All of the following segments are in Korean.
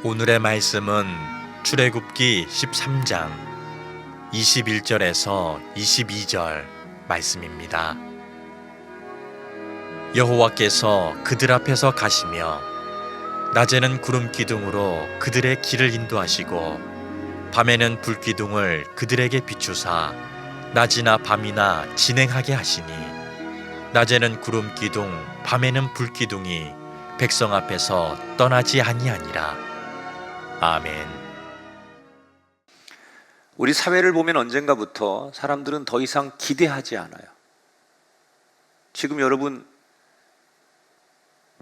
오늘의 말씀은 출애굽기 13장 21절에서 22절 말씀입니다. 여호와께서 그들 앞에서 가시며 낮에는 구름 기둥으로 그들의 길을 인도하시고 밤에는 불 기둥을 그들에게 비추사 낮이나 밤이나 진행하게 하시니 낮에는 구름 기둥 밤에는 불 기둥이 백성 앞에서 떠나지 아니하니라. 아멘. 우리 사회를 보면 언젠가부터 사람들은 더 이상 기대하지 않아요. 지금 여러분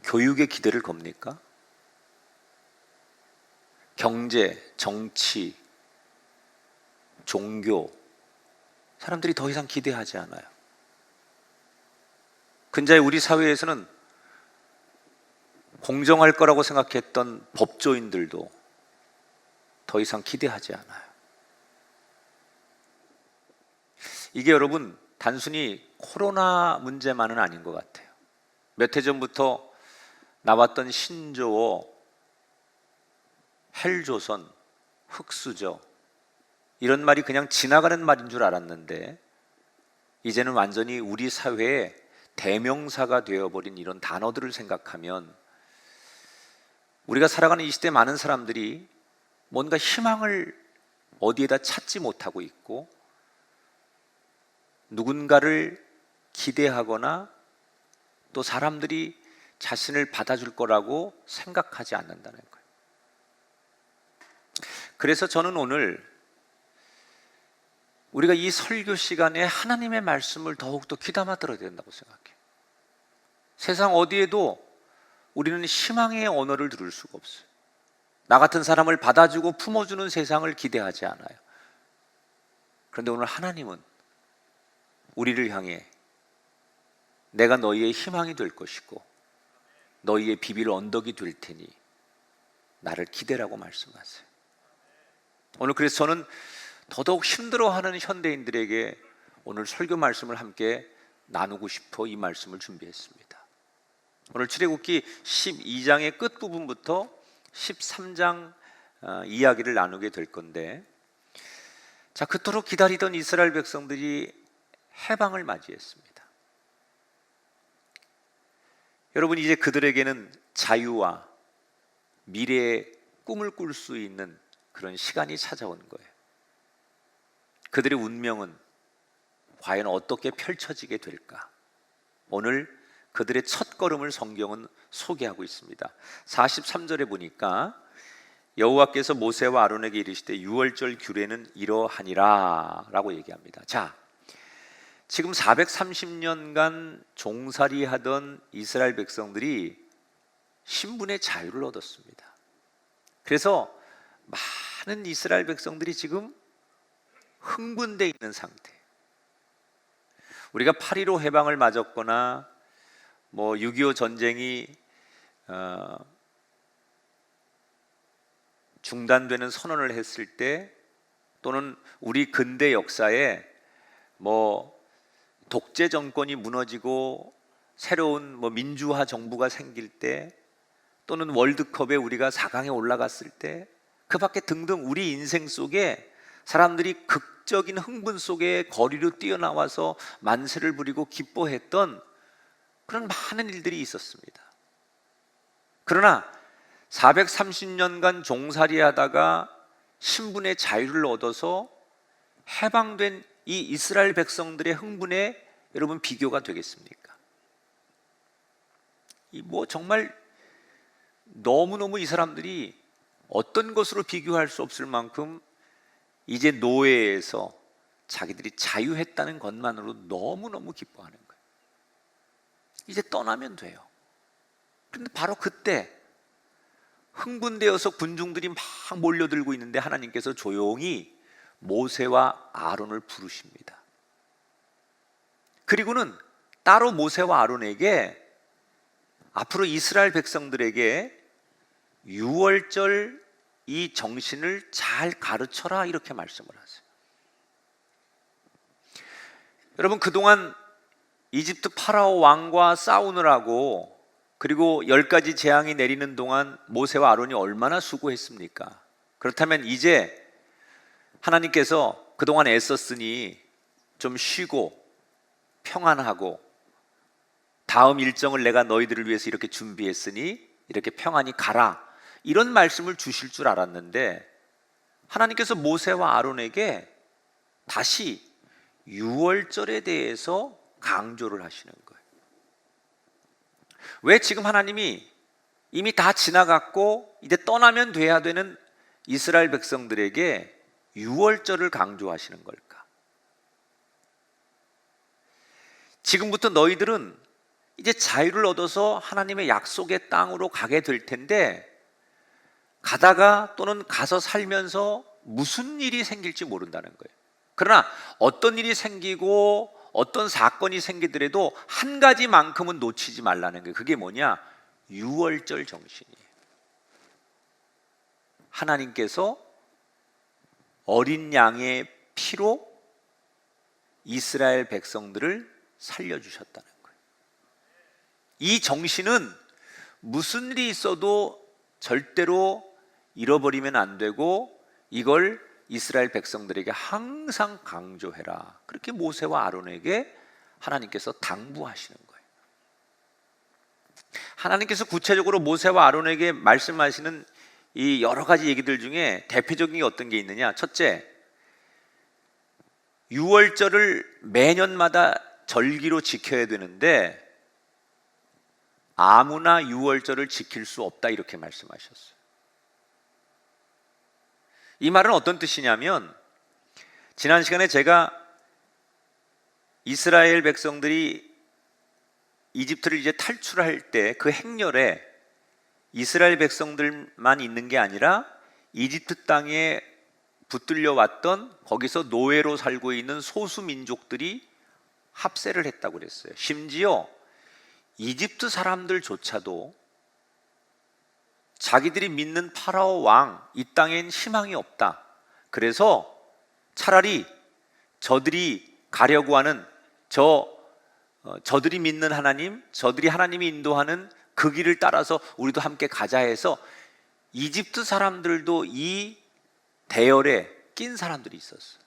교육에 기대를 겁니까? 경제, 정치, 종교, 사람들이 더 이상 기대하지 않아요. 근자에 우리 사회에서는 공정할 거라고 생각했던 법조인들도 더 이상 기대하지 않아요. 이게 여러분 단순히 코로나 문제만은 아닌 것 같아요. 몇 해 전부터 나왔던 신조어, 헬조선, 흑수저, 이런 말이 그냥 지나가는 말인 줄 알았는데 이제는 완전히 우리 사회의 대명사가 되어버린 이런 단어들을 생각하면 우리가 살아가는 이 시대 많은 사람들이 뭔가 희망을 어디에다 찾지 못하고 있고 누군가를 기대하거나 또 사람들이 자신을 받아줄 거라고 생각하지 않는다는 거예요. 그래서 저는 오늘 우리가 이 설교 시간에 하나님의 말씀을 더욱더 귀담아 들어야 된다고 생각해요. 세상 어디에도 우리는 희망의 언어를 들을 수가 없어요. 나 같은 사람을 받아주고 품어주는 세상을 기대하지 않아요. 그런데 오늘 하나님은 우리를 향해 내가 너희의 희망이 될 것이고 너희의 비빌 언덕이 될 테니 나를 기대라고 말씀하세요. 오늘 그래서 저는 더더욱 힘들어하는 현대인들에게 오늘 설교 말씀을 함께 나누고 싶어 이 말씀을 준비했습니다. 오늘 출애굽기 12장의 끝부분부터 13장 이야기를 나누게 될 건데, 자, 그토록 기다리던 이스라엘 백성들이 해방을 맞이했습니다. 여러분, 이제 그들에게는 자유와 미래의 꿈을 꿀 수 있는 그런 시간이 찾아온 거예요. 그들의 운명은 과연 어떻게 펼쳐지게 될까? 오늘 그들의 첫 걸음을 성경은 소개하고 있습니다. 43절에 보니까 여호와께서 모세와 아론에게 이르시되 유월절 규례는 이러하니라 라고 얘기합니다. 자, 지금 430년간 종살이 하던 이스라엘 백성들이 신분의 자유를 얻었습니다. 그래서 많은 이스라엘 백성들이 지금 흥분되어 있는 상태. 우리가 8.15 해방을 맞았거나 6.25 전쟁이 중단되는 선언을 했을 때, 또는 우리 근대 역사에 독재 정권이 무너지고 새로운 민주화 정부가 생길 때, 또는 월드컵에 우리가 4강에 올라갔을 때, 그 밖에 등등 우리 인생 속에 사람들이 극적인 흥분 속에 거리로 뛰어나와서 만세를 부리고 기뻐했던 그런 많은 일들이 있었습니다. 그러나 430년간 종살이 하다가 신분의 자유를 얻어서 해방된 이 이스라엘 백성들의 흥분에 여러분 비교가 되겠습니까? 정말 너무너무 이 사람들이 어떤 것으로 비교할 수 없을 만큼 이제 노예에서 자기들이 자유했다는 것만으로 너무너무 기뻐하는 거예요. 이제 떠나면 돼요. 그런데 바로 그때 흥분되어서 군중들이 막 몰려들고 있는데 하나님께서 조용히 모세와 아론을 부르십니다. 그리고는 따로 모세와 아론에게 앞으로 이스라엘 백성들에게 유월절 이 정신을 잘 가르쳐라 이렇게 말씀을 하세요. 여러분, 그동안 이집트 파라오 왕과 싸우느라고 그리고 10가지 재앙이 내리는 동안 모세와 아론이 얼마나 수고했습니까? 그렇다면 이제 하나님께서 그동안 애썼으니 좀 쉬고 평안하고 다음 일정을 내가 너희들을 위해서 이렇게 준비했으니 이렇게 평안히 가라, 이런 말씀을 주실 줄 알았는데 하나님께서 모세와 아론에게 다시 유월절에 대해서 강조를 하시는 거예요. 왜 지금 하나님이 이미 다 지나갔고 이제 떠나면 돼야 되는 이스라엘 백성들에게 유월절을 강조하시는 걸까? 지금부터 너희들은 이제 자유를 얻어서 하나님의 약속의 땅으로 가게 될 텐데 가다가 또는 가서 살면서 무슨 일이 생길지 모른다는 거예요. 그러나 어떤 일이 생기고 어떤 사건이 생기더라도 한 가지만큼은 놓치지 말라는 거예요. 그게 뭐냐? 유월절 정신이에요. 하나님께서 어린 양의 피로 이스라엘 백성들을 살려주셨다는 거예요. 이 정신은 무슨 일이 있어도 절대로 잃어버리면 안 되고 이걸 이스라엘 백성들에게 항상 강조해라. 그렇게 모세와 아론에게 하나님께서 당부하시는 거예요. 하나님께서 구체적으로 모세와 아론에게 말씀하시는 이 여러 가지 얘기들 중에 대표적인 게 어떤 게 있느냐? 첫째, 유월절을 매년마다 절기로 지켜야 되는데 아무나 유월절을 지킬 수 없다, 이렇게 말씀하셨어요. 이 말은 어떤 뜻이냐면, 지난 시간에 제가 이스라엘 백성들이 이집트를 이제 탈출할 때 그 행렬에 이스라엘 백성들만 있는 게 아니라 이집트 땅에 붙들려 왔던, 거기서 노예로 살고 있는 소수 민족들이 합세를 했다고 그랬어요. 심지어 이집트 사람들조차도 자기들이 믿는 파라오 왕, 이 땅엔 희망이 없다, 그래서 차라리 저들이 가려고 하는 저들이 믿는 하나님, 저들이 하나님이 인도하는 그 길을 따라서 우리도 함께 가자 해서 이집트 사람들도 이 대열에 낀 사람들이 있었어요.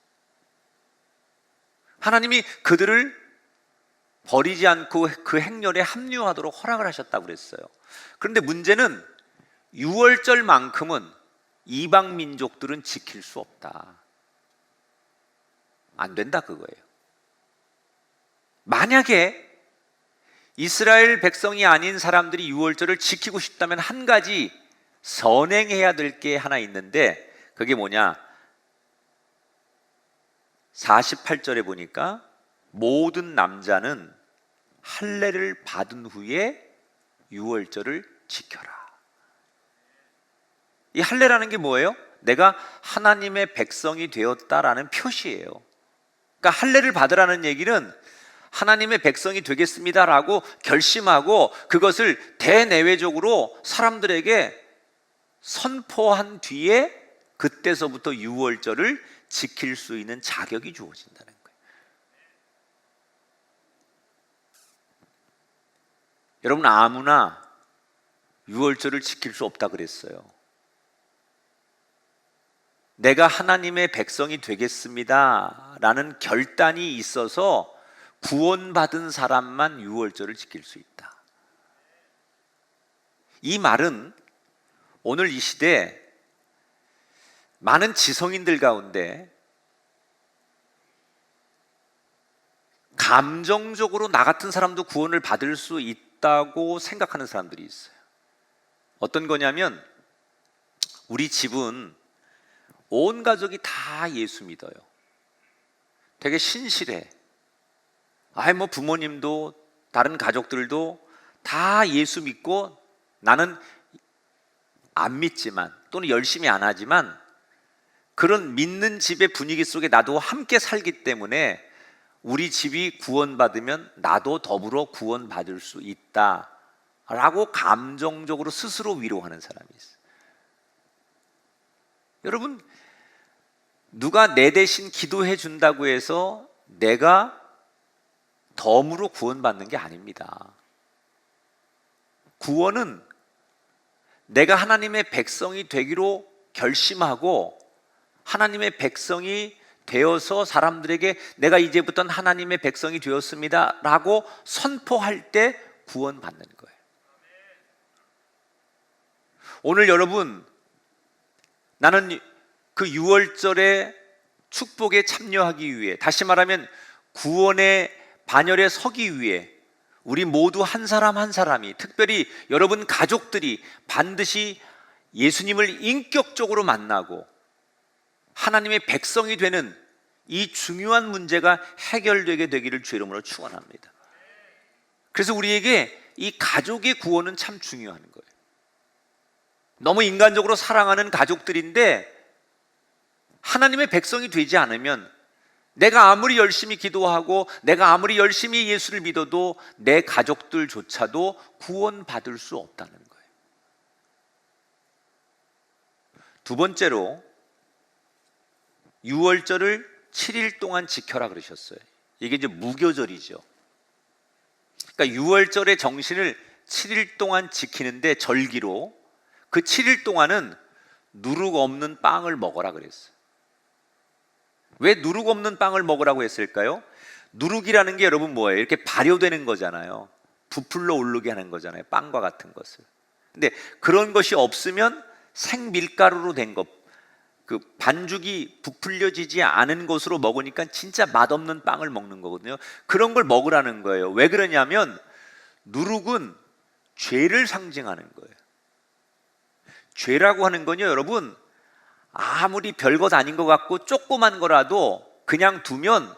하나님이 그들을 버리지 않고 그 행렬에 합류하도록 허락을 하셨다고 그랬어요. 그런데 문제는 유월절만큼은 이방 민족들은 지킬 수 없다. 안 된다, 그거예요. 만약에 이스라엘 백성이 아닌 사람들이 유월절을 지키고 싶다면 한 가지 선행해야 될 게 하나 있는데, 그게 뭐냐? 48절에 보니까 모든 남자는 할례를 받은 후에 유월절을 지켜라. 이 할례라는 게 뭐예요? 내가 하나님의 백성이 되었다라는 표시예요. 그러니까 할례를 받으라는 얘기는 하나님의 백성이 되겠습니다라고 결심하고 그것을 대내외적으로 사람들에게 선포한 뒤에 그때서부터 유월절을 지킬 수 있는 자격이 주어진다는 거예요. 여러분, 아무나 유월절을 지킬 수 없다 그랬어요. 내가 하나님의 백성이 되겠습니다 라는 결단이 있어서 구원받은 사람만 유월절을 지킬 수 있다. 이 말은 오늘 이 시대 많은 지성인들 가운데 감정적으로 나 같은 사람도 구원을 받을 수 있다고 생각하는 사람들이 있어요. 어떤 거냐면, 우리 집은 온 가족이 다 예수 믿어요. 되게 신실해. 부모님도 다른 가족들도 다 예수 믿고 나는 안 믿지만 또는 열심히 안 하지만 그런 믿는 집의 분위기 속에 나도 함께 살기 때문에 우리 집이 구원받으면 나도 더불어 구원받을 수 있다라고 감정적으로 스스로 위로하는 사람이 있어요. 여러분, 누가 내 대신 기도해 준다고 해서 내가 덤으로 구원받는 게 아닙니다. 구원은 내가 하나님의 백성이 되기로 결심하고 하나님의 백성이 되어서 사람들에게 내가 이제부터는 하나님의 백성이 되었습니다 라고 선포할 때 구원받는 거예요. 오늘 여러분, 나는 그 6월절의 축복에 참여하기 위해, 다시 말하면 구원의 반열에 서기 위해 우리 모두 한 사람 한 사람이, 특별히 여러분 가족들이 반드시 예수님을 인격적으로 만나고 하나님의 백성이 되는 이 중요한 문제가 해결되게 되기를 주의 이름으로 축원합니다. 그래서 우리에게 이 가족의 구원은 참 중요한 거예요. 너무 인간적으로 사랑하는 가족들인데 하나님의 백성이 되지 않으면 내가 아무리 열심히 기도하고 내가 아무리 열심히 예수를 믿어도 내 가족들조차도 구원받을 수 없다는 거예요. 두 번째로 6월절을 7일 동안 지켜라 그러셨어요. 이게 이제 무교절이죠. 그러니까 6월절의 정신을 7일 동안 지키는데 절기로 그 7일 동안은 누룩 없는 빵을 먹어라 그랬어요. 왜 누룩 없는 빵을 먹으라고 했을까요? 누룩이라는 게 여러분 뭐예요? 이렇게 발효되는 거잖아요. 부풀러 오르게 하는 거잖아요. 빵과 같은 것을. 근데 그런 것이 없으면 생밀가루로 된 것, 그 반죽이 부풀려지지 않은 것으로 먹으니까 진짜 맛없는 빵을 먹는 거거든요. 그런 걸 먹으라는 거예요. 왜 그러냐면 누룩은 죄를 상징하는 거예요. 죄라고 하는 건요, 여러분, 아무리 별것 아닌 것 같고 조그만 거라도 그냥 두면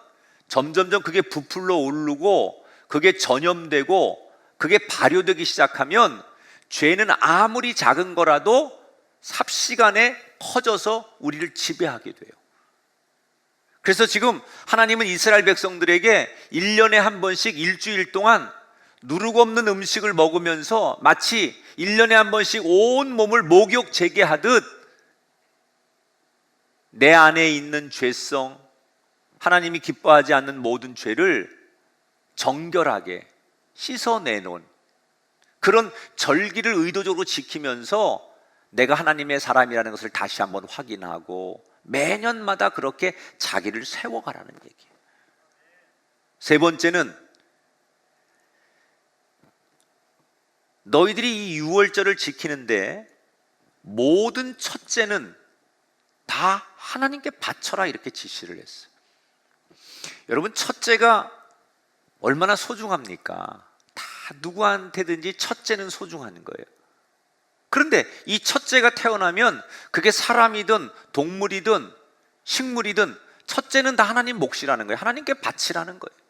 점점점 그게 부풀러 오르고 그게 전염되고 그게 발효되기 시작하면 죄는 아무리 작은 거라도 삽시간에 커져서 우리를 지배하게 돼요. 그래서 지금 하나님은 이스라엘 백성들에게 1년에 한 번씩 일주일 동안 누룩 없는 음식을 먹으면서 마치 1년에 한 번씩 온 몸을 목욕 재개하듯 내 안에 있는 죄성, 하나님이 기뻐하지 않는 모든 죄를 정결하게 씻어내놓은 그런 절기를 의도적으로 지키면서 내가 하나님의 사람이라는 것을 다시 한번 확인하고 매년마다 그렇게 자기를 세워가라는 얘기예요. 세 번째는 너희들이 이 6월절을 지키는데 모든 첫째는 다 하나님께 바쳐라 이렇게 지시를 했어요. 여러분, 첫째가 얼마나 소중합니까? 다 누구한테든지 첫째는 소중한 거예요. 그런데 이 첫째가 태어나면 그게 사람이든 동물이든 식물이든 첫째는 다 하나님 몫이라는 거예요. 하나님께 바치라는 거예요.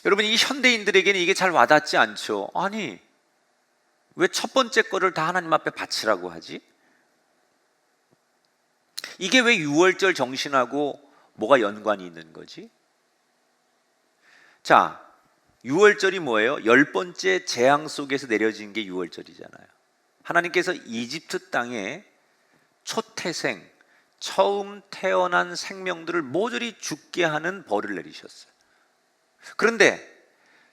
여러분, 이 현대인들에게는 이게 잘 와닿지 않죠. 아니, 왜 첫 번째 거를 다 하나님 앞에 바치라고 하지? 이게 왜 6월절 정신하고 뭐가 연관이 있는 거지? 자, 6월절이 뭐예요? 10번째 재앙 속에서 내려진 게 6월절이잖아요. 하나님께서 이집트 땅에 초태생, 처음 태어난 생명들을 모조리 죽게 하는 벌을 내리셨어요. 그런데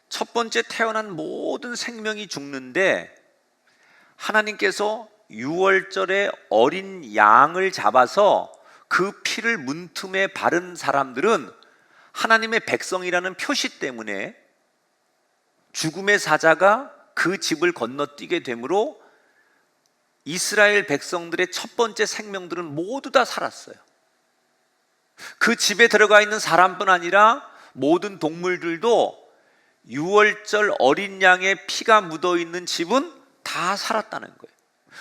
첫 번째 태어난 모든 생명이 죽는데 하나님께서 6월절에 어린 양을 잡아서 그 피를 문틈에 바른 사람들은 하나님의 백성이라는 표시 때문에 죽음의 사자가 그 집을 건너뛰게 되므로 이스라엘 백성들의 첫 번째 생명들은 모두 다 살았어요. 그 집에 들어가 있는 사람뿐 아니라 모든 동물들도 6월절 어린 양의 피가 묻어있는 집은 다 살았다는 거예요.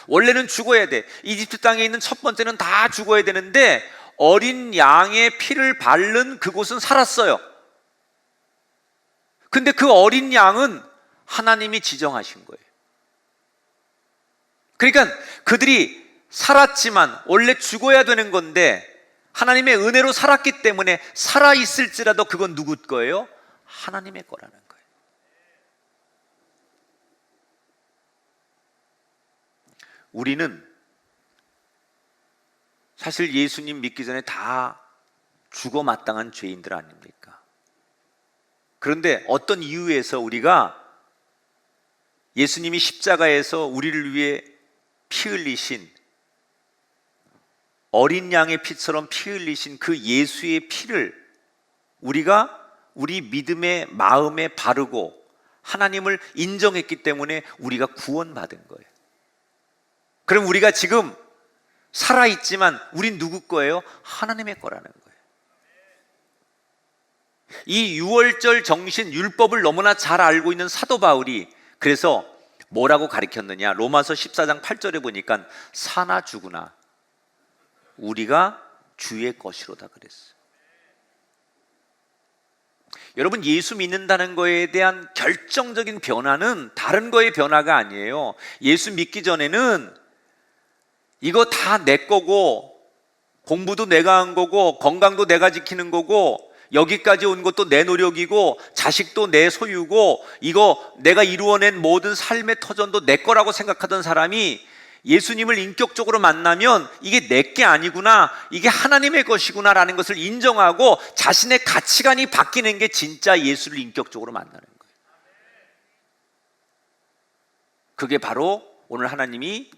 원래는 죽어야 돼. 이집트 땅에 있는 첫 번째는 다 죽어야 되는데 어린 양의 피를 바른 그곳은 살았어요. 근데 그 어린 양은 하나님이 지정하신 거예요. 그러니까 그들이 살았지만 원래 죽어야 되는 건데 하나님의 은혜로 살았기 때문에 살아있을지라도 그건 누구 거예요? 하나님의 거라는 거예요. 우리는 사실 예수님 믿기 전에 다 죽어 마땅한 죄인들 아닙니까? 그런데 어떤 이유에서 우리가 예수님이 십자가에서 우리를 위해 피 흘리신, 어린 양의 피처럼 피 흘리신 그 예수의 피를 우리가 우리 믿음의 마음에 바르고 하나님을 인정했기 때문에 우리가 구원받은 거예요. 그럼 우리가 지금 살아있지만 우린 누구 거예요? 하나님의 거라는 거예요. 이 유월절 정신, 율법을 너무나 잘 알고 있는 사도 바울이 그래서 뭐라고 가르쳤느냐? 로마서 14장 8절에 보니까 사나 죽으나 우리가 주의 것이로다 그랬어요. 여러분, 예수 믿는다는 거에 대한 결정적인 변화는 다른 거의 변화가 아니에요. 예수 믿기 전에는 이거 다 내 거고, 공부도 내가 한 거고, 건강도 내가 지키는 거고, 여기까지 온 것도 내 노력이고, 자식도 내 소유고, 이거 내가 이루어낸 모든 삶의 터전도 내 거라고 생각하던 사람이 예수님을 인격적으로 만나면 이게 내 게 아니구나, 이게 하나님의 것이구나 라는 것을 인정하고 자신의 가치관이 바뀌는 게 진짜 예수를 인격적으로 만나는 거예요. 그게 바로 오늘 하나님이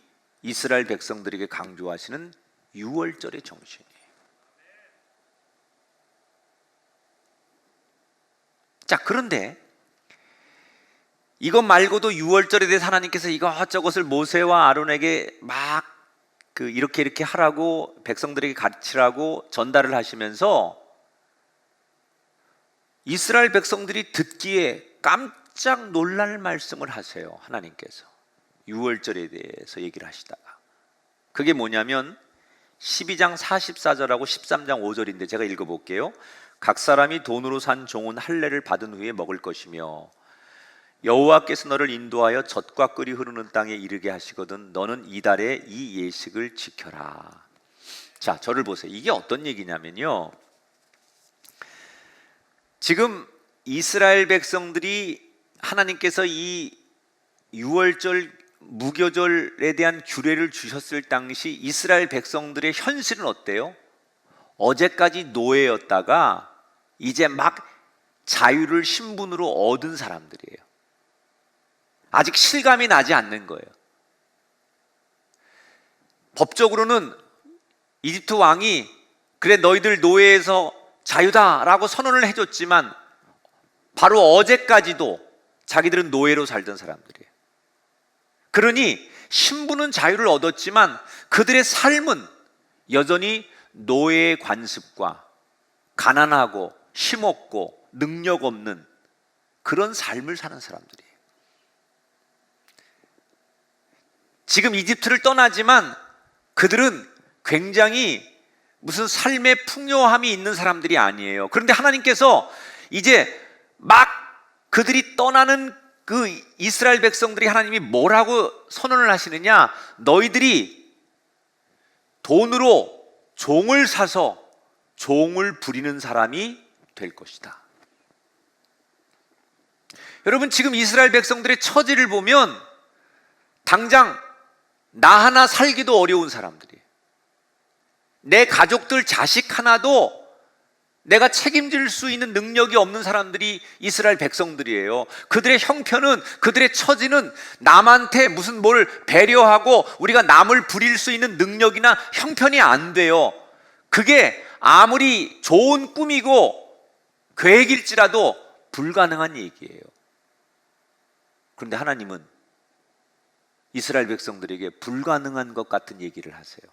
이스라엘 백성들에게 강조하시는 유월절의 정신이에요. 자, 그런데 이것 말고도 유월절에 대해서 하나님께서 이것저것을 모세와 아론에게 막 이렇게 하라고 백성들에게 가르치라고 전달을 하시면서 이스라엘 백성들이 듣기에 깜짝 놀랄 말씀을 하세요. 하나님께서 유월절에 대해서 얘기를 하시다가, 그게 뭐냐면 12장 44절하고 13장 5절인데 제가 읽어볼게요. 각 사람이 돈으로 산 종은 할례를 받은 후에 먹을 것이며 여호와께서 너를 인도하여 젖과 꿀이 흐르는 땅에 이르게 하시거든 너는 이달에 이 예식을 지켜라. 자, 저를 보세요. 이게 어떤 얘기냐면요, 지금 이스라엘 백성들이 하나님께서 이 유월절 무교절에 대한 규례를 주셨을 당시 이스라엘 백성들의 현실은 어때요? 어제까지 노예였다가 이제 막 자유를 신분으로 얻은 사람들이에요. 아직 실감이 나지 않는 거예요. 법적으로는 이집트 왕이 그래 너희들 노예에서 자유다라고 선언을 해줬지만 바로 어제까지도 자기들은 노예로 살던 사람들이에요. 그러니 신분은 자유를 얻었지만 그들의 삶은 여전히 노예의 관습과 가난하고 힘없고 능력 없는 그런 삶을 사는 사람들이에요. 지금 이집트를 떠나지만 그들은 굉장히 무슨 삶의 풍요함이 있는 사람들이 아니에요. 그런데 하나님께서 이제 막 그들이 떠나는 그 이스라엘 백성들이 하나님이 뭐라고 선언을 하시느냐? 너희들이 돈으로 종을 사서 종을 부리는 사람이 될 것이다. 여러분, 지금 이스라엘 백성들의 처지를 보면 당장 나 하나 살기도 어려운 사람들이에요. 내 가족들 자식 하나도 내가 책임질 수 있는 능력이 없는 사람들이 이스라엘 백성들이에요. 그들의 형편은, 그들의 처지는 남한테 무슨 뭘 배려하고 우리가 남을 부릴 수 있는 능력이나 형편이 안 돼요. 그게 아무리 좋은 꿈이고 계획일지라도 불가능한 얘기예요. 그런데 하나님은 이스라엘 백성들에게 불가능한 것 같은 얘기를 하세요.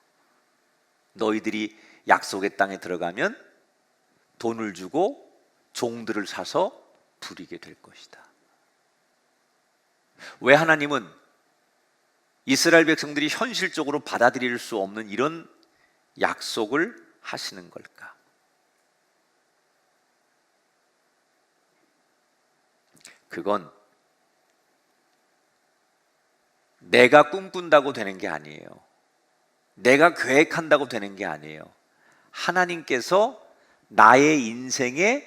너희들이 약속의 땅에 들어가면 돈을 주고 종들을 사서 부리게 될 것이다. 왜 하나님은 이스라엘 백성들이 현실적으로 받아들일 수 없는 이런 약속을 하시는 걸까? 그건 내가 꿈꾼다고 되는 게 아니에요. 내가 계획한다고 되는 게 아니에요. 하나님께서 나의 인생에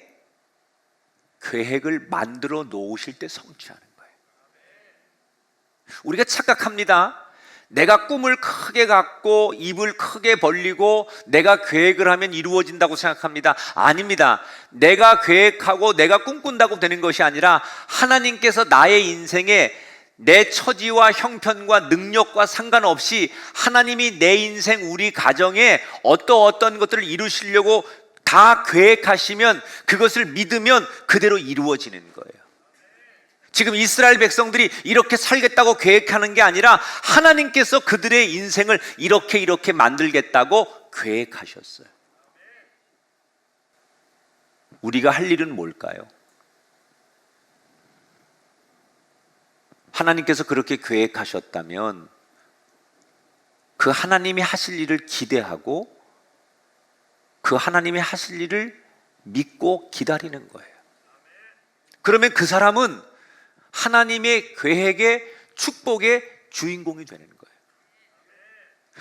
계획을 만들어 놓으실 때 성취하는 거예요. 우리가 착각합니다. 내가 꿈을 크게 갖고 입을 크게 벌리고 내가 계획을 하면 이루어진다고 생각합니다. 아닙니다. 내가 계획하고 내가 꿈꾼다고 되는 것이 아니라 하나님께서 나의 인생에 내 처지와 형편과 능력과 상관없이 하나님이 내 인생 우리 가정에 어떤 것들을 이루시려고 다 계획하시면 그것을 믿으면 그대로 이루어지는 거예요. 지금 이스라엘 백성들이 이렇게 살겠다고 계획하는 게 아니라 하나님께서 그들의 인생을 이렇게 만들겠다고 계획하셨어요. 우리가 할 일은 뭘까요? 하나님께서 그렇게 계획하셨다면 그 하나님이 하실 일을 기대하고 그 하나님이 하실 일을 믿고 기다리는 거예요. 그러면 그 사람은 하나님의 계획의 축복의 주인공이 되는 거예요.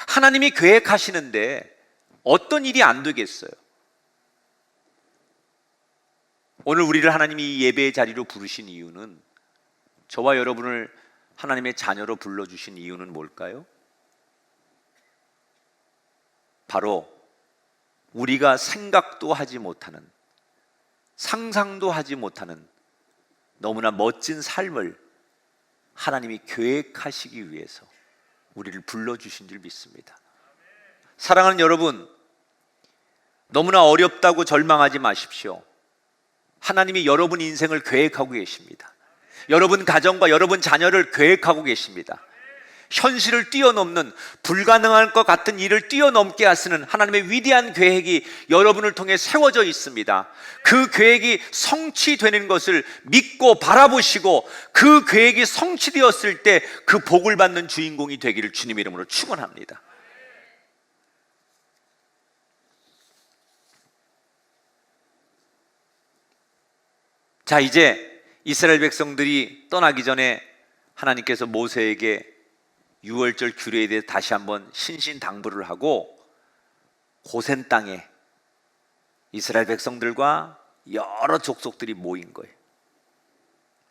하나님이 계획하시는데 어떤 일이 안 되겠어요? 오늘 우리를 하나님이 이 예배의 자리로 부르신 이유는, 저와 여러분을 하나님의 자녀로 불러주신 이유는 뭘까요? 바로 우리가 생각도 하지 못하는, 상상도 하지 못하는 너무나 멋진 삶을 하나님이 계획하시기 위해서 우리를 불러주신 줄 믿습니다. 사랑하는 여러분, 너무나 어렵다고 절망하지 마십시오. 하나님이 여러분 인생을 계획하고 계십니다. 여러분 가정과 여러분 자녀를 계획하고 계십니다. 현실을 뛰어넘는, 불가능할 것 같은 일을 뛰어넘게 하시는 하나님의 위대한 계획이 여러분을 통해 세워져 있습니다. 그 계획이 성취되는 것을 믿고 바라보시고 그 계획이 성취되었을 때 그 복을 받는 주인공이 되기를 주님의 이름으로 축원합니다. 자, 이제 이스라엘 백성들이 떠나기 전에 하나님께서 모세에게 유월절 규례에 대해 다시 한번 신신당부를 하고 고센 땅에 이스라엘 백성들과 여러 족속들이 모인 거예요.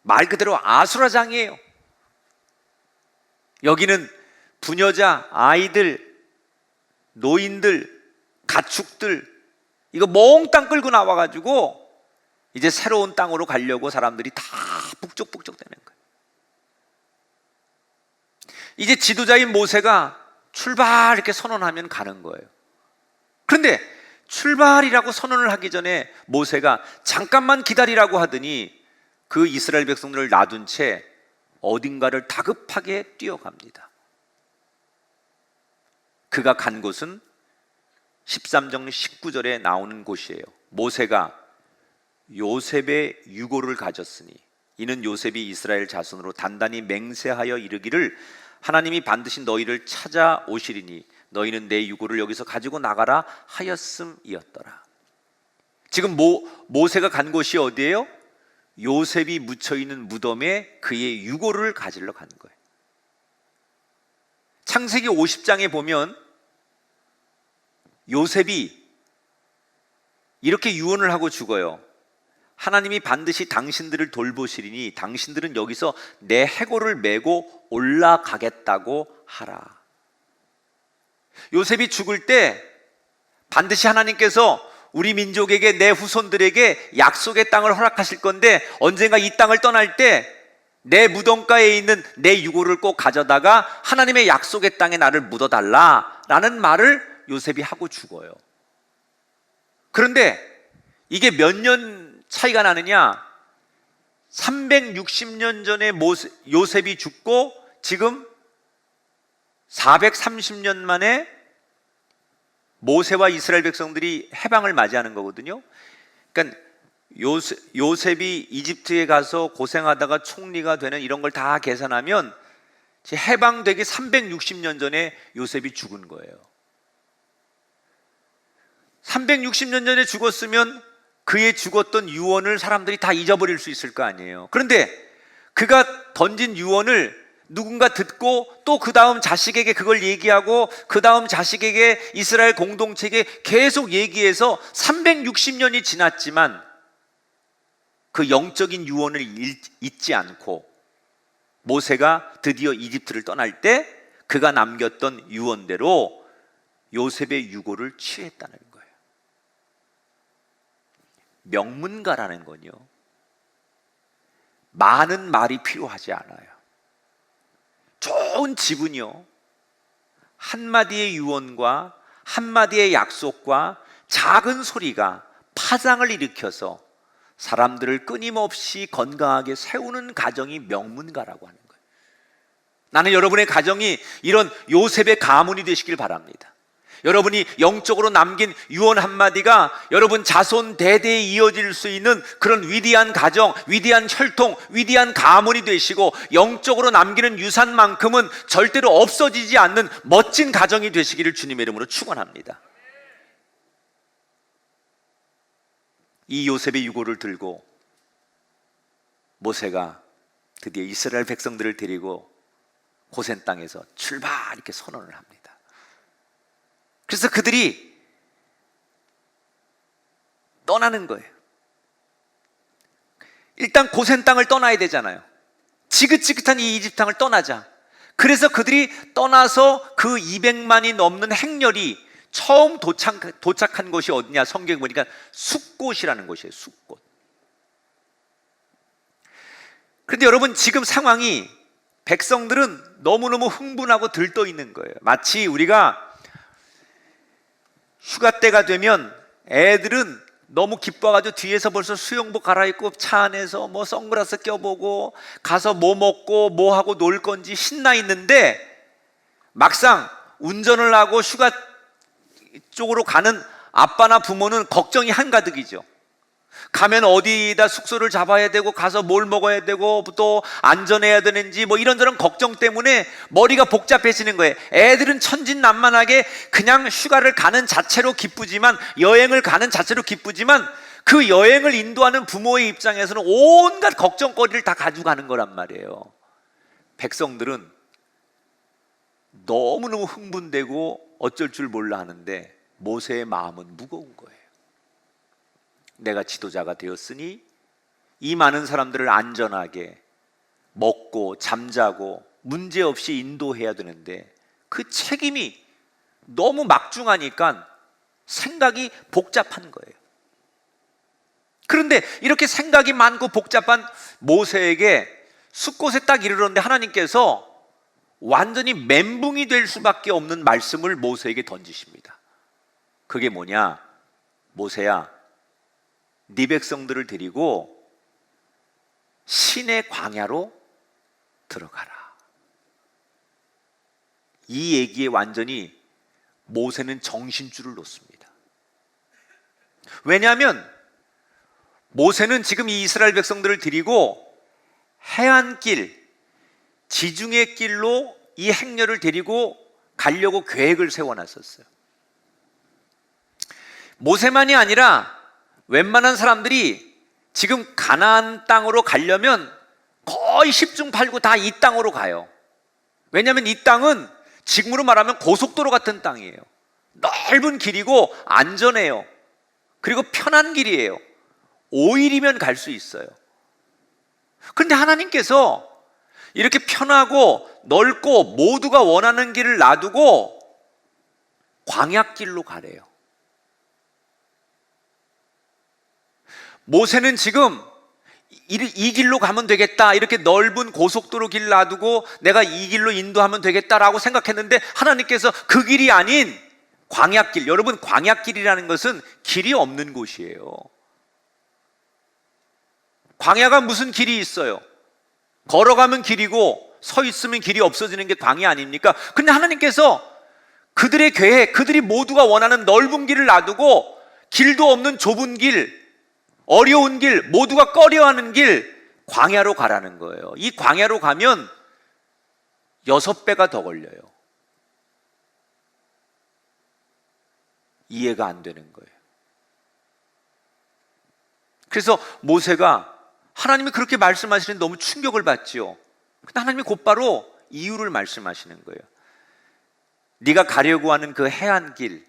말 그대로 아수라장이에요. 여기는 부녀자, 아이들, 노인들, 가축들, 이거 몽땅 끌고 나와가지고 이제 새로운 땅으로 가려고 사람들이 다 북적북적 되는 거예요. 이제 지도자인 모세가 출발 이렇게 선언하면 가는 거예요. 그런데 출발이라고 선언을 하기 전에 모세가 잠깐만 기다리라고 하더니 그 이스라엘 백성들을 놔둔 채 어딘가를 다급하게 뛰어갑니다. 그가 간 곳은 13장 19절에 나오는 곳이에요. 모세가 요셉의 유고를 가졌으니 이는 요셉이 이스라엘 자손으로 단단히 맹세하여 이르기를 하나님이 반드시 너희를 찾아오시리니 너희는 내 유고를 여기서 가지고 나가라 하였음이었더라. 지금 모세가 간 곳이 어디예요? 요셉이 묻혀있는 무덤에 그의 유고를 가지러 간 거예요. 창세기 50장에 보면 요셉이 이렇게 유언을 하고 죽어요. 하나님이 반드시 당신들을 돌보시리니 당신들은 여기서 내 해골을 메고 올라가겠다고 하라. 요셉이 죽을 때 반드시 하나님께서 우리 민족에게, 내 후손들에게 약속의 땅을 허락하실 건데 언젠가 이 땅을 떠날 때 내 무덤가에 있는 내 유고를 꼭 가져다가 하나님의 약속의 땅에 나를 묻어달라라는 말을 요셉이 하고 죽어요. 그런데 이게 몇 년 차이가 나느냐? 360년 전에 요셉이 죽고 지금 430년 만에 모세와 이스라엘 백성들이 해방을 맞이하는 거거든요. 그러니까 요셉이 이집트에 가서 고생하다가 총리가 되는 이런 걸 다 계산하면 해방되기 360년 전에 요셉이 죽은 거예요. 360년 전에 죽었으면 그의 죽었던 유언을 사람들이 다 잊어버릴 수 있을 거 아니에요. 그런데 그가 던진 유언을 누군가 듣고 또 그 다음 자식에게 그걸 얘기하고 그 다음 자식에게 이스라엘 공동체에게 계속 얘기해서 360년이 지났지만 그 영적인 유언을 잊지 않고 모세가 드디어 이집트를 떠날 때 그가 남겼던 유언대로 요셉의 유고를 취했다는 거예요. 명문가라는 건요, 많은 말이 필요하지 않아요. 좋은 집은요, 한마디의 유언과 한마디의 약속과 작은 소리가 파장을 일으켜서 사람들을 끊임없이 건강하게 세우는 가정이 명문가라고 하는 거예요. 나는 여러분의 가정이 이런 요셉의 가문이 되시길 바랍니다. 여러분이 영적으로 남긴 유언 한마디가 여러분 자손 대대에 이어질 수 있는 그런 위대한 가정, 위대한 혈통, 위대한 가문이 되시고, 영적으로 남기는 유산만큼은 절대로 없어지지 않는 멋진 가정이 되시기를 주님의 이름으로 축원합니다. 이 요셉의 유고를 들고 모세가 드디어 이스라엘 백성들을 데리고 고센 땅에서 출발, 이렇게 선언을 합니다. 그래서 그들이 떠나는 거예요. 일단 고센 땅을 떠나야 되잖아요. 지긋지긋한 이 이집트 땅을 떠나자. 그래서 그들이 떠나서 그 200만이 넘는 행렬이 처음 도착한 곳이 어디냐, 성경에 보니까 숫곳이라는 곳이에요. 숫곳. 그런데 여러분, 지금 상황이 백성들은 너무너무 흥분하고 들떠 있는 거예요. 마치 우리가 휴가 때가 되면 애들은 너무 기뻐가지고 뒤에서 벌써 수영복 갈아입고 차 안에서 뭐 선글라스 껴보고 가서 뭐 먹고 뭐 하고 놀 건지 신나 있는데, 막상 운전을 하고 휴가 쪽으로 가는 아빠나 부모는 걱정이 한가득이죠. 가면 어디다 숙소를 잡아야 되고, 가서 뭘 먹어야 되고, 또 안전해야 되는지 뭐 이런저런 걱정 때문에 머리가 복잡해지는 거예요. 애들은 천진난만하게 그냥 휴가를 가는 자체로 기쁘지만, 여행을 가는 자체로 기쁘지만, 그 여행을 인도하는 부모의 입장에서는 온갖 걱정거리를 다 가지고 가는 거란 말이에요. 백성들은 너무너무 흥분되고 어쩔 줄 몰라 하는데, 모세의 마음은 무거운 거예요. 내가 지도자가 되었으니 이 많은 사람들을 안전하게 먹고 잠자고 문제없이 인도해야 되는데, 그 책임이 너무 막중하니까 생각이 복잡한 거예요. 그런데 이렇게 생각이 많고 복잡한 모세에게 숫곳에 딱 이르렀는데, 하나님께서 완전히 멘붕이 될 수밖에 없는 말씀을 모세에게 던지십니다. 그게 뭐냐? 모세야, 네 백성들을 데리고 신의 광야로 들어가라. 이 얘기에 완전히 모세는 정신줄을 놓습니다. 왜냐하면 모세는 지금 이 이스라엘 백성들을 데리고 해안길, 지중해 길로 이 행렬을 데리고 가려고 계획을 세워놨었어요. 모세만이 아니라 웬만한 사람들이 지금 가나안 땅으로 가려면 거의 10중 8구 다 이 땅으로 가요. 왜냐하면 이 땅은 지금으로 말하면 고속도로 같은 땅이에요. 넓은 길이고 안전해요. 그리고 편한 길이에요. 5일이면 갈 수 있어요. 그런데 하나님께서 이렇게 편하고 넓고 모두가 원하는 길을 놔두고 광야길로 가래요. 모세는 지금 이 길로 가면 되겠다, 이렇게 넓은 고속도로 길 놔두고 내가 이 길로 인도하면 되겠다라고 생각했는데, 하나님께서 그 길이 아닌 광야길, 여러분 광야길이라는 것은 길이 없는 곳이에요. 광야가 무슨 길이 있어요? 걸어가면 길이고 서 있으면 길이 없어지는 게 광야 아닙니까? 근데 하나님께서 그들의 계획, 그들이 모두가 원하는 넓은 길을 놔두고 길도 없는 좁은 길, 어려운 길, 모두가 꺼려하는 길, 광야로 가라는 거예요. 이 광야로 가면 6배가 더 걸려요. 이해가 안 되는 거예요. 그래서 모세가, 하나님이 그렇게 말씀하시는 너무 충격을 받지요. 근데 하나님이 곧바로 이유를 말씀하시는 거예요. 네가 가려고 하는 그 해안길,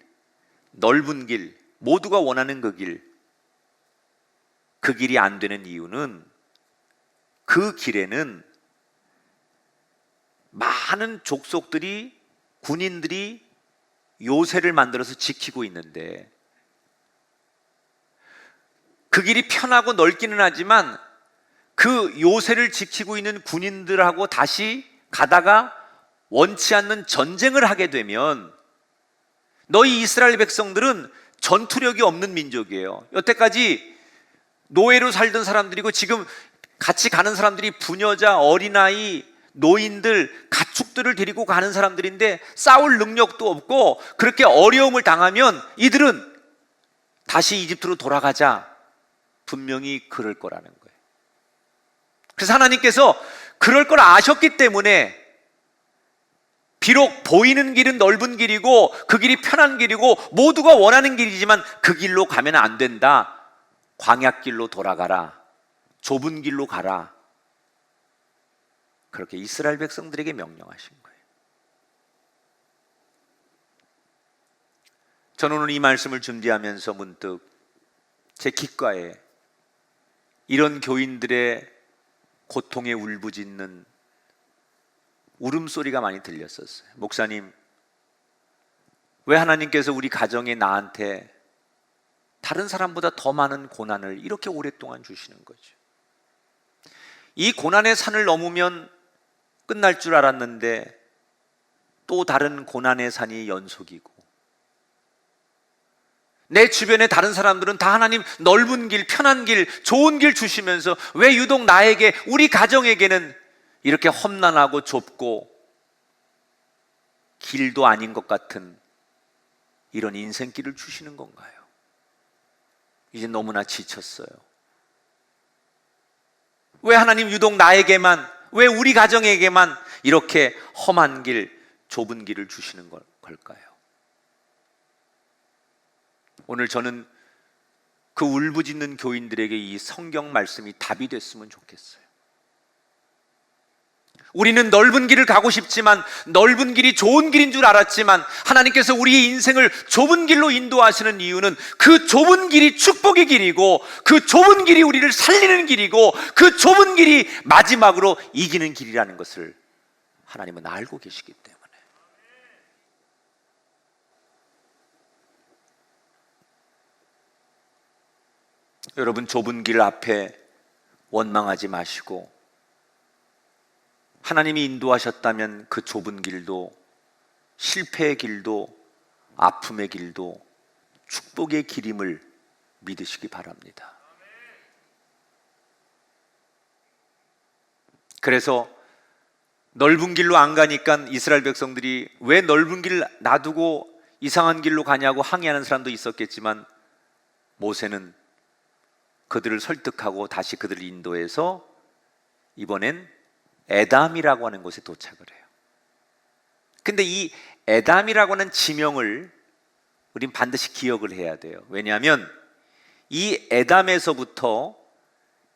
넓은 길, 모두가 원하는 그 길, 그 길이 안 되는 이유는 그 길에는 많은 족속들이, 군인들이 요새를 만들어서 지키고 있는데, 그 길이 편하고 넓기는 하지만 그 요새를 지키고 있는 군인들하고 다시 가다가 원치 않는 전쟁을 하게 되면, 너희 이스라엘 백성들은 전투력이 없는 민족이에요. 여태까지 노예로 살던 사람들이고 지금 같이 가는 사람들이 부녀자, 어린아이, 노인들, 가축들을 데리고 가는 사람들인데 싸울 능력도 없고, 그렇게 어려움을 당하면 이들은 다시 이집트로 돌아가자, 분명히 그럴 거라는 거예요. 그래서 하나님께서 그럴 걸 아셨기 때문에, 비록 보이는 길은 넓은 길이고 그 길이 편한 길이고 모두가 원하는 길이지만 그 길로 가면 안 된다, 광야길로 돌아가라, 좁은 길로 가라, 그렇게 이스라엘 백성들에게 명령하신 거예요. 저는 오늘 이 말씀을 준비하면서 문득 제 귓가에 이런 교인들의 고통에 울부짖는 울음소리가 많이 들렸었어요. 목사님, 왜 하나님께서 우리 가정에 나한테 다른 사람보다 더 많은 고난을 이렇게 오랫동안 주시는 거죠? 이 고난의 산을 넘으면 끝날 줄 알았는데 또 다른 고난의 산이 연속이고, 내 주변에 다른 사람들은 다 하나님 넓은 길, 편한 길, 좋은 길 주시면서 왜 유독 나에게, 우리 가정에게는 이렇게 험난하고 좁고 길도 아닌 것 같은 이런 인생길을 주시는 건가요? 이제 너무나 지쳤어요. 왜 하나님 유독 나에게만, 왜 우리 가정에게만 이렇게 험한 길, 좁은 길을 주시는 걸까요? 오늘 저는 그 울부짖는 교인들에게 이 성경 말씀이 답이 됐으면 좋겠어요. 우리는 넓은 길을 가고 싶지만, 넓은 길이 좋은 길인 줄 알았지만, 하나님께서 우리의 인생을 좁은 길로 인도하시는 이유는 그 좁은 길이 축복의 길이고, 그 좁은 길이 우리를 살리는 길이고, 그 좁은 길이 마지막으로 이기는 길이라는 것을 하나님은 알고 계시기 때문에. 여러분, 좁은 길 앞에 원망하지 마시고, 하나님이 인도하셨다면 그 좁은 길도, 실패의 길도, 아픔의 길도 축복의 길임을 믿으시기 바랍니다. 그래서 넓은 길로 안 가니까 이스라엘 백성들이 왜 넓은 길 놔두고 이상한 길로 가냐고 항의하는 사람도 있었겠지만, 모세는 그들을 설득하고 다시 그들을 인도해서 이번엔 에담이라고 하는 곳에 도착을 해요. 근데 이 에담이라고 하는 지명을 우린 반드시 기억을 해야 돼요. 왜냐하면 이 에담에서부터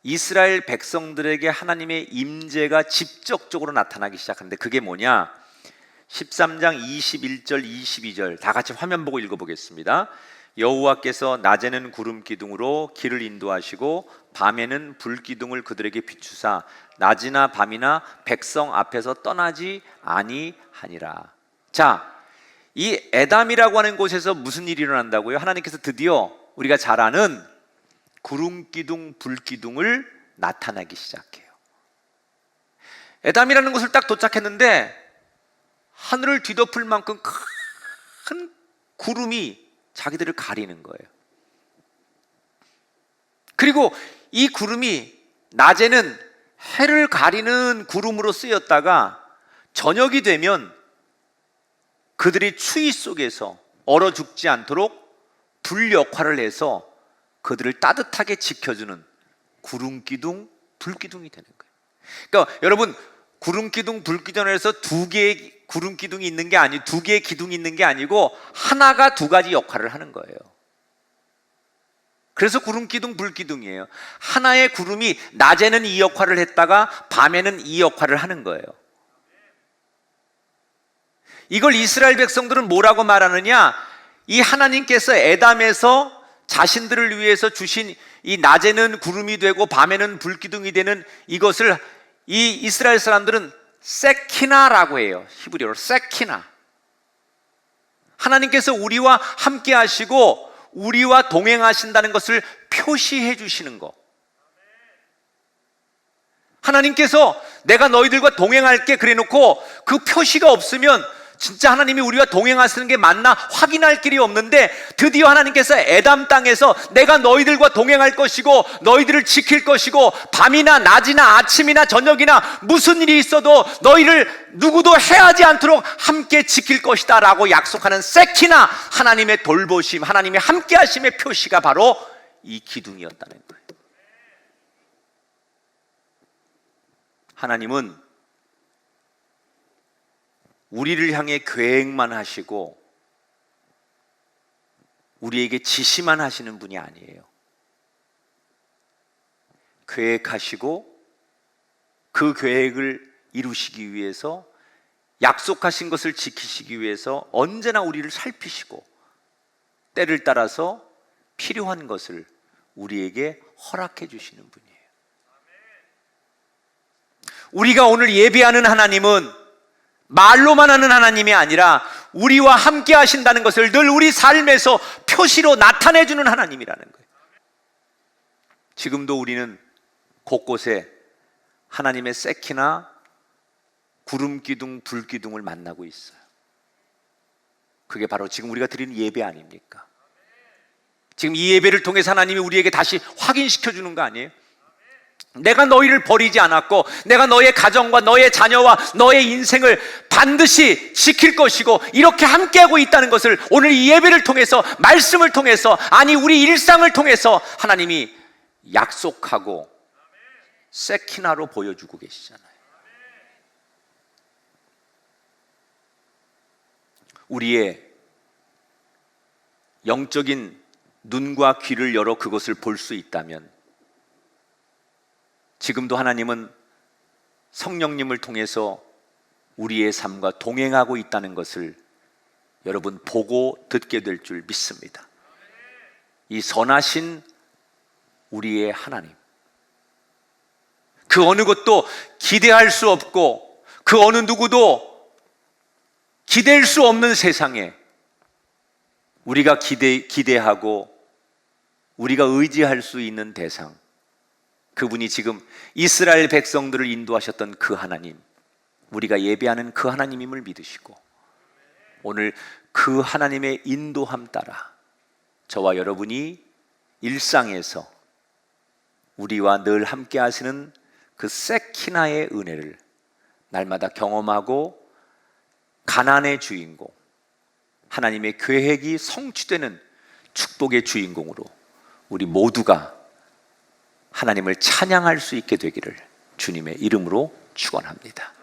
이스라엘 백성들에게 하나님의 임재가 직접적으로 나타나기 시작하는데, 그게 뭐냐? 13장 21절 22절 다 같이 화면 보고 읽어보겠습니다. 여호와께서 낮에는 구름 기둥으로 길을 인도하시고 밤에는 불 기둥을 그들에게 비추사 낮이나 밤이나 백성 앞에서 떠나지 아니하니라. 자, 이 에담이라고 하는 곳에서 무슨 일이 일어난다고요? 하나님께서 드디어 우리가 잘 아는 구름 기둥, 불 기둥을 나타나기 시작해요. 에담이라는 곳을 딱 도착했는데 하늘을 뒤덮을 만큼 큰 구름이 자기들을 가리는 거예요. 그리고 이 구름이 낮에는 해를 가리는 구름으로 쓰였다가 저녁이 되면 그들이 추위 속에서 얼어 죽지 않도록 불 역할을 해서 그들을 따뜻하게 지켜주는 구름 기둥, 불 기둥이 되는 거예요. 그러니까 여러분, 구름 기둥, 불 기둥에서 두 개의 구름 기둥이 있는 게 아니, 두 개의 기둥이 있는 게 아니고 하나가 두 가지 역할을 하는 거예요. 그래서 구름 기둥, 불 기둥이에요. 하나의 구름이 낮에는 이 역할을 했다가 밤에는 이 역할을 하는 거예요. 이걸 이스라엘 백성들은 뭐라고 말하느냐? 이 하나님께서 에담에서 자신들을 위해서 주신 이 낮에는 구름이 되고 밤에는 불기둥이 되는 이것을 이 이스라엘 사람들은 세키나라고 해요. 히브리어로 세키나. 하나님께서 우리와 함께 하시고 우리와 동행하신다는 것을 표시해 주시는 것. 하나님께서 내가 너희들과 동행할게 그래 놓고 그 표시가 없으면 진짜 하나님이 우리와 동행하시는 게 맞나 확인할 길이 없는데, 드디어 하나님께서 에담 땅에서 내가 너희들과 동행할 것이고 너희들을 지킬 것이고 밤이나 낮이나 아침이나 저녁이나 무슨 일이 있어도 너희를 누구도 해하지 않도록 함께 지킬 것이다 라고 약속하는 세키나, 하나님의 돌보심, 하나님의 함께 하심의 표시가 바로 이 기둥이었다는 거예요. 하나님은 우리를 향해 계획만 하시고 우리에게 지시만 하시는 분이 아니에요. 계획하시고 그 계획을 이루시기 위해서, 약속하신 것을 지키시기 위해서 언제나 우리를 살피시고 때를 따라서 필요한 것을 우리에게 허락해 주시는 분이에요. 우리가 오늘 예배하는 하나님은 말로만 하는 하나님이 아니라 우리와 함께 하신다는 것을 늘 우리 삶에서 표시로 나타내 주는 하나님이라는 거예요. 지금도 우리는 곳곳에 하나님의 세키나, 구름기둥, 불기둥을 만나고 있어요. 그게 바로 지금 우리가 드리는 예배 아닙니까? 지금 이 예배를 통해서 하나님이 우리에게 다시 확인시켜 주는 거 아니에요? 내가 너희를 버리지 않았고 내가 너의 가정과 너의 자녀와 너의 인생을 반드시 지킬 것이고 이렇게 함께하고 있다는 것을 오늘 이 예배를 통해서, 말씀을 통해서, 아니 우리 일상을 통해서 하나님이 약속하고 세키나로 보여주고 계시잖아요. 우리의 영적인 눈과 귀를 열어 그것을 볼 수 있다면, 지금도 하나님은 성령님을 통해서 우리의 삶과 동행하고 있다는 것을 여러분 보고 듣게 될 줄 믿습니다. 이 선하신 우리의 하나님, 그 어느 것도 기대할 수 없고 그 어느 누구도 기댈 수 없는 세상에 우리가 기대하고 우리가 의지할 수 있는 대상, 그분이 지금 이스라엘 백성들을 인도하셨던 그 하나님, 우리가 예배하는 그 하나님임을 믿으시고 오늘 그 하나님의 인도함 따라 저와 여러분이 일상에서 우리와 늘 함께 하시는 그 세키나의 은혜를 날마다 경험하고 가난의 주인공, 하나님의 계획이 성취되는 축복의 주인공으로 우리 모두가 하나님을 찬양할 수 있게 되기를 주님의 이름으로 축원합니다.